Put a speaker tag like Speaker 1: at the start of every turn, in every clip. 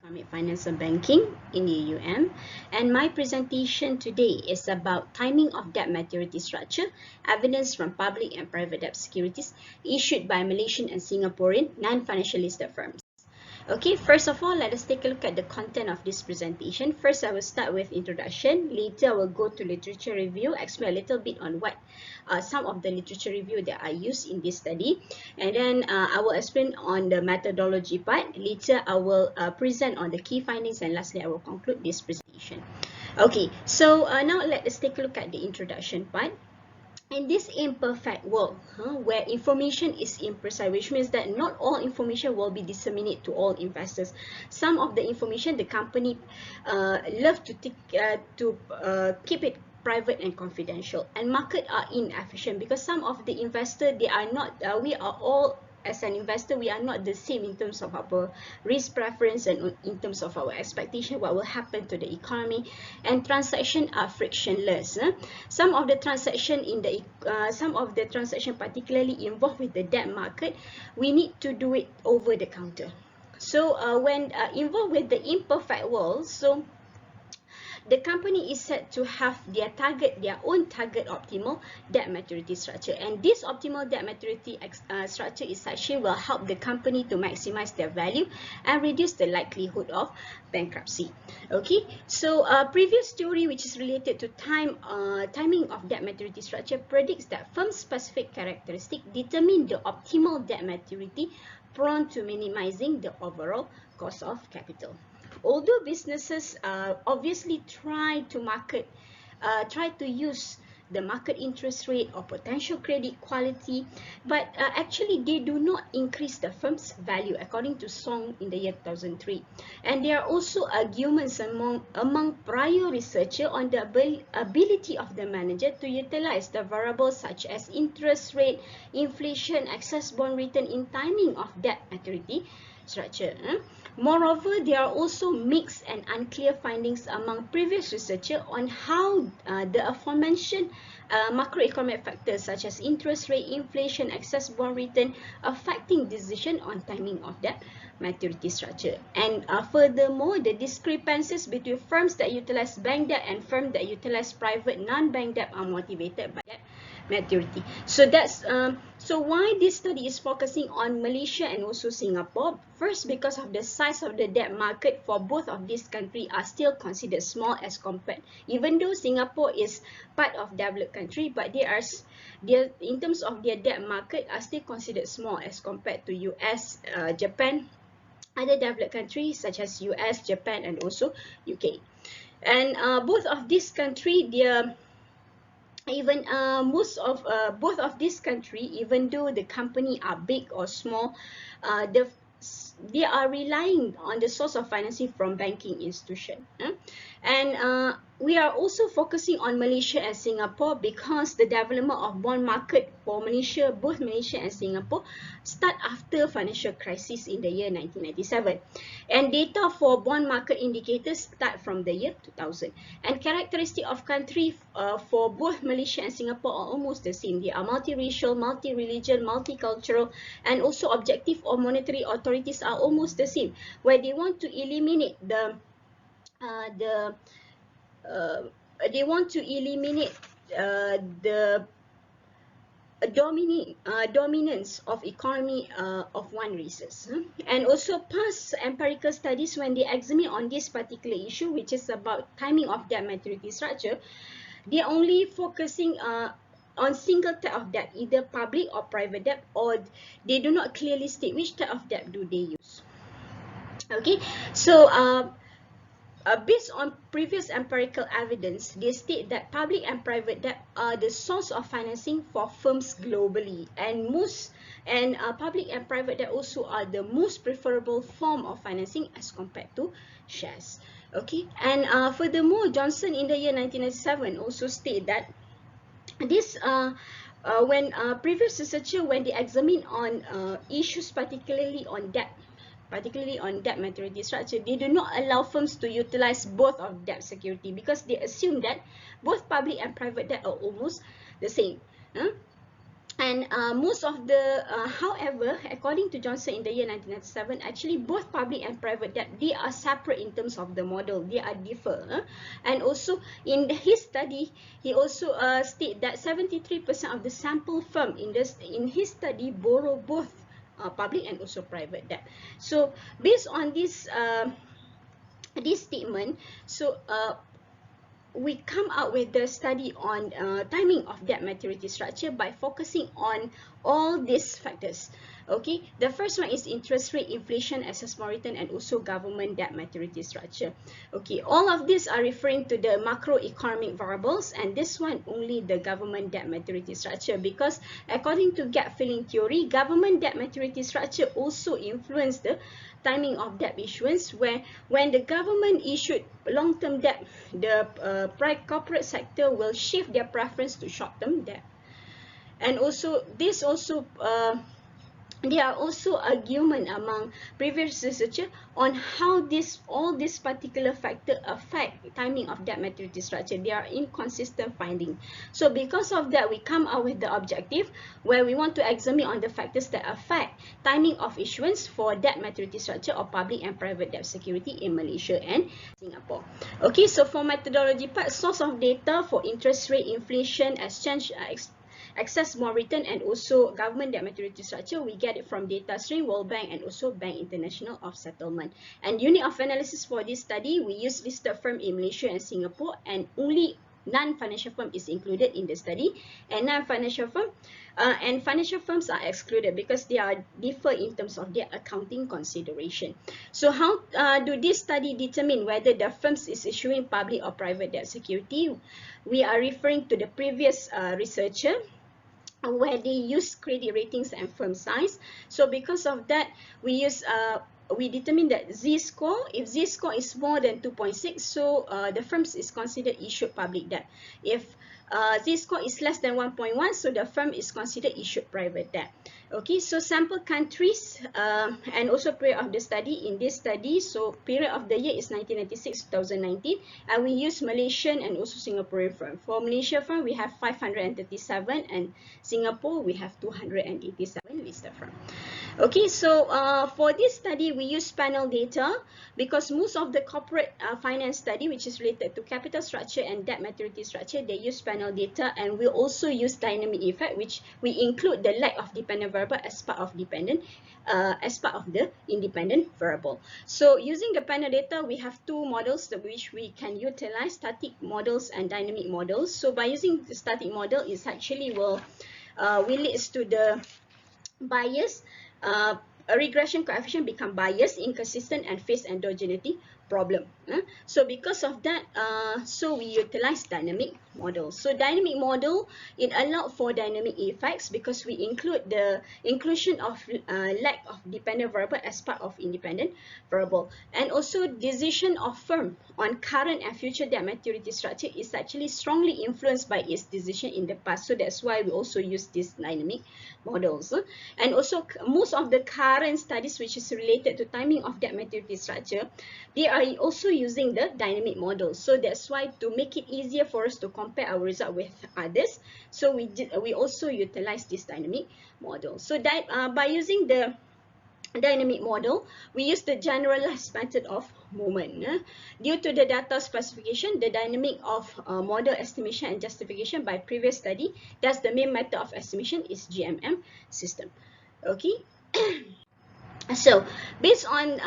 Speaker 1: Economic Finance and Banking in the UM, and my presentation today is about timing of debt maturity structure, evidence from public and private debt securities issued by Malaysian and Singaporean non-financial listed firms. Okay, first of all, let us take a look at the content of this presentation. First, I will start with introduction. Later, I will go to literature review, explain a little bit on what some of the literature review that I use in this study. And then I will explain on the methodology part. Later, I will present on the key findings. And lastly, I will conclude this presentation. Okay, so now let us take a look at the introduction part. In this imperfect world, where information is imprecise, which means that not all information will be disseminated to all investors. Some of the information the company love to keep it private and confidential, and market are inefficient because some of the investor, they are not. We are all, as an investor, we are not the same in terms of our risk preference and in terms of our expectation what will happen to the economy, and transactions are frictionless. Some of the transaction particularly involved with the debt market, we need to do it over the counter. So when involved with the imperfect world, so the company is set to have their own target optimal debt maturity structure, and this optimal debt maturity structure is actually will help the company to maximize their value and reduce the likelihood of bankruptcy. Okay, so previous theory, which is related to timing of debt maturity structure, predicts that firm specific characteristics determine the optimal debt maturity, prone to minimizing the overall cost of capital. Although businesses obviously try to use the market interest rate or potential credit quality, but actually they do not increase the firm's value, according to Song in the year 2003. And there are also arguments among prior researchers on the ability of the manager to utilize the variables such as interest rate, inflation, excess bond return in timing of debt maturity structure. Moreover, there are also mixed and unclear findings among previous researchers on how the aforementioned macroeconomic factors such as interest rate, inflation, excess bond return affecting decision on timing of debt maturity structure. And furthermore, the discrepancies between firms that utilize bank debt and firms that utilize private non-bank debt are motivated by debt maturity. So that's so why this study is focusing on Malaysia and also Singapore. First, because of the size of the debt market for both of these countries are still considered small as compared. Even though Singapore is part of developed country, but they in terms of their debt market are still considered small as compared to US, Japan, other developed countries such as US, Japan, and also UK. And both of these countries, both of these countries, even though the company are big or small, they are relying on the source of financing from banking institution. And we are also focusing on Malaysia and Singapore because the development of bond market for Malaysia, both Malaysia and Singapore, start after financial crisis in the year 1997. And data for bond market indicators start from the year 2000. And characteristic of country for both Malaysia and Singapore are almost the same. They are multiracial, multi-religion, multicultural, and also objective or monetary authorities are almost the same, where they want to eliminate the dominance of economy of one races. And also past empirical studies, when they examine on this particular issue, which is about timing of debt maturity structure, they are only focusing on single type of debt, either public or private debt, or they do not clearly state which type of debt do they use. Okay, so based on previous empirical evidence, they state that public and private debt are the source of financing for firms globally, and public and private debt also are the most preferable form of financing as compared to shares. Okay, and furthermore, Johnson in the year 1997 also state that this when previous researchers, when they examine on issues particularly on debt maturity structure, they do not allow firms to utilize both of debt security because they assume that both public and private debt are almost the same. And most of the, however, according to Johnson in the year 1997, actually both public and private debt, they are separate in terms of the model. They are differ. And also in his study, he also state that 73% of the sample firm in his study borrow both public and also private debt. So based on this statement, so we come out with the study on timing of debt maturity structure by focusing on all these factors. Okay, the first one is interest rate, inflation, accessible return, and also government debt maturity structure. Okay, all of these are referring to the macroeconomic variables, and this one only the government debt maturity structure, because according to gap filling theory, government debt maturity structure also influence the timing of debt issuance, where when the government issued long-term debt, the corporate sector will shift their preference to short-term debt. And also this also there are also argument among previous researchers on how all these particular factors affect timing of debt maturity structure. They are inconsistent finding. So because of that, we come out with the objective where we want to examine on the factors that affect timing of issuance for debt maturity structure of public and private debt security in Malaysia and Singapore. Okay, so for methodology part, source of data for interest rate, inflation, exchange excess more return, and also government debt maturity structure, we get it from data stream, World Bank, and also Bank International of Settlement. And unit of analysis for this study, we use listed firm in Malaysia and Singapore, and only non-financial firm is included in the study, and non-financial firm and financial firms are excluded because they are differ in terms of their accounting consideration. So how do this study determine whether the firms is issuing public or private debt security? We are referring to the previous researcher, where they use credit ratings and firm size. So because of that, we determine that Z-score, if Z-score is more than 2.6, so the firms is considered issued public debt. If Z-score is less than 1.1, so the firm is considered issued private debt. Okay, so sample countries and also period of the study. In this study, so period of the year is 1996-2019, and we use Malaysian and also Singaporean firm. For Malaysia firm, we have 537, and Singapore, we have 287 listed firm. Okay, so for this study, we use panel data because most of the corporate finance study, which is related to capital structure and debt maturity structure, they use panel data, and we also use dynamic effect, which we include the lack of dependent variable as part of the independent variable. So using the panel data, we have two models which we can utilize: static models and dynamic models. So by using the static model, it actually will leads to the bias. A regression coefficient become biased, inconsistent, and face endogeneity problem. So because of that, so we utilize dynamic model. So dynamic model, it allowed for dynamic effects because we include the inclusion of lack of dependent variable as part of independent variable. And also decision of firm on current and future debt maturity structure is actually strongly influenced by its decision in the past. So that's why we also use these dynamic models. And also most of the current studies which is related to timing of debt maturity structure, they are also using the dynamic model. So that's why, to make it easier for us to compare our result with others, so we also utilize this dynamic model. So that by using the dynamic model, we use the generalized method of moment. Due to the data specification, the dynamic of model estimation and justification by previous study, thus the main method of estimation is GMM system. Okay. So based on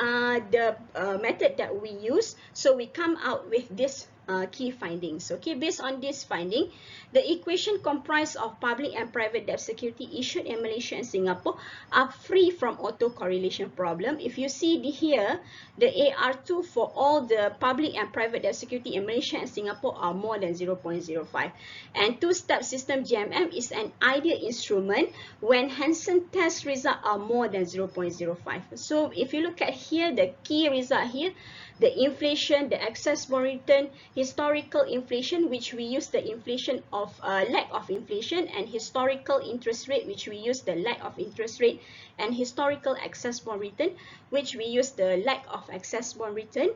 Speaker 1: the method that we use, so we come out with this key findings. Okay, based on this finding, the equation comprised of public and private debt security issued in Malaysia and Singapore are free from autocorrelation problem. If you see here, the AR2 for all the public and private debt security in Malaysia and Singapore are more than 0.05. And two-step system GMM is an ideal instrument when Hansen test results are more than 0.05. So if you look at here, the key result here, the inflation, the excess more return, historical inflation, which we use the inflation of lack of inflation, and historical interest rate, which we use the lack of interest rate, and historical excess more return, which we use the lack of excess more return.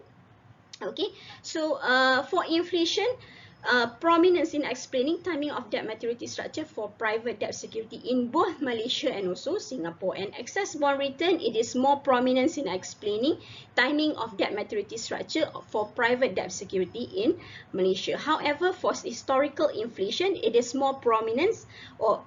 Speaker 1: Okay, so for inflation, prominence in explaining timing of debt maturity structure for private debt security in both Malaysia and also Singapore. And excess bond return, it is more prominence in explaining timing of debt maturity structure for private debt security in Malaysia. However, for historical inflation, it is more prominence or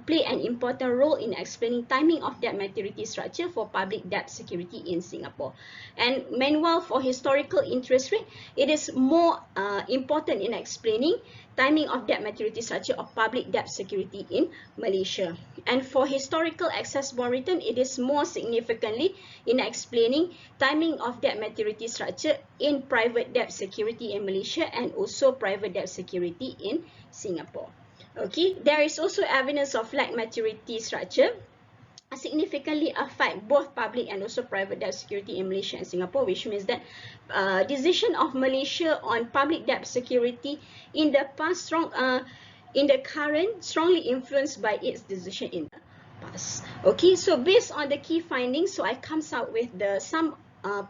Speaker 1: play an important role in explaining timing of debt maturity structure for public debt security in Singapore. And meanwhile, for historical interest rate, it is more important in explaining timing of debt maturity structure of public debt security in Malaysia. And for historical excess bond return, it is more significantly in explaining timing of debt maturity structure in private debt security in Malaysia and also private debt security in Singapore. Okay, there is also evidence of lag maturity structure significantly affect both public and also private debt security in Malaysia and Singapore, which means that decision of Malaysia on public debt security in the past in the current strongly influenced by its decision in the past. Okay, so based on the key findings, so I comes out with some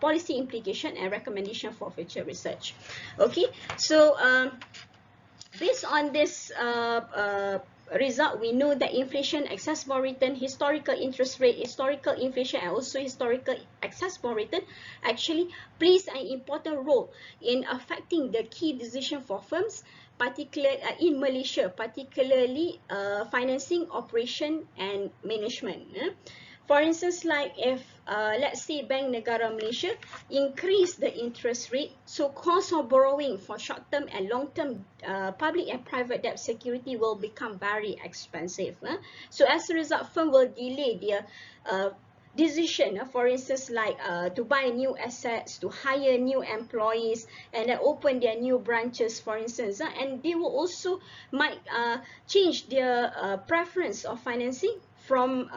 Speaker 1: policy implication and recommendation for future research. Okay, so based on this result, we know that inflation, excess bond return, historical interest rate, historical inflation, and also historical excess bond return actually plays an important role in affecting the key decision for firms, particularly in Malaysia, particularly financing, operation, and management. For instance, like if let's say Bank Negara Malaysia increase the interest rate, so cost of borrowing for short-term and long-term public and private debt security will become very expensive. So as a result, firm will delay their decision, for instance, like to buy new assets, to hire new employees, and then open their new branches, for instance, and they will also might change their preference of financing from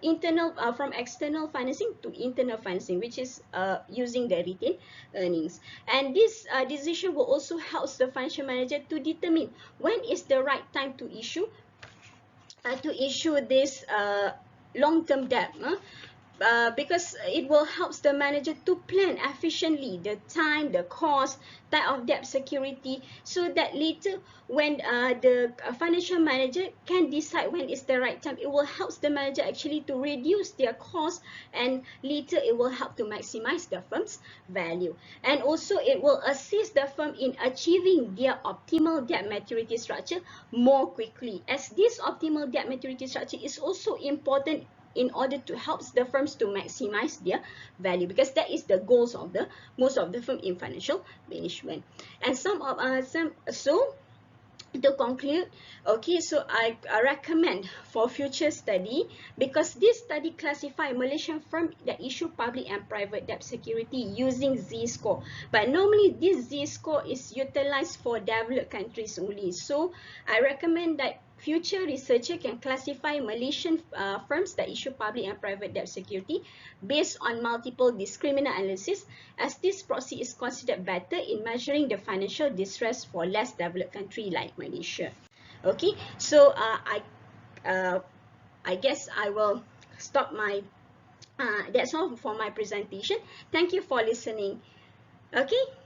Speaker 1: external financing to internal financing, which is using the retained earnings. And this decision will also help the financial manager to determine when is the right time to issue this long-term debt. Because it will help the manager to plan efficiently the time, the cost, type of debt security, so that later when the financial manager can decide when is the right time, it will help the manager actually to reduce their cost, and later it will help to maximize the firm's value. And also it will assist the firm in achieving their optimal debt maturity structure more quickly, as this optimal debt maturity structure is also important in order to help the firms to maximize their value, because that is the goals of the most of the firm in financial management. And so to conclude, okay, so I recommend for future study, because this study classify Malaysian firm that issue public and private debt security using Z-score, but normally this Z-score is utilized for developed countries only. So I recommend that future researcher can classify Malaysian firms that issue public and private debt security based on multiple discriminant analysis, as this proxy is considered better in measuring the financial distress for less developed country like Malaysia. Okay, so I guess I will stop my that's all for my presentation. Thank you for listening. Okay.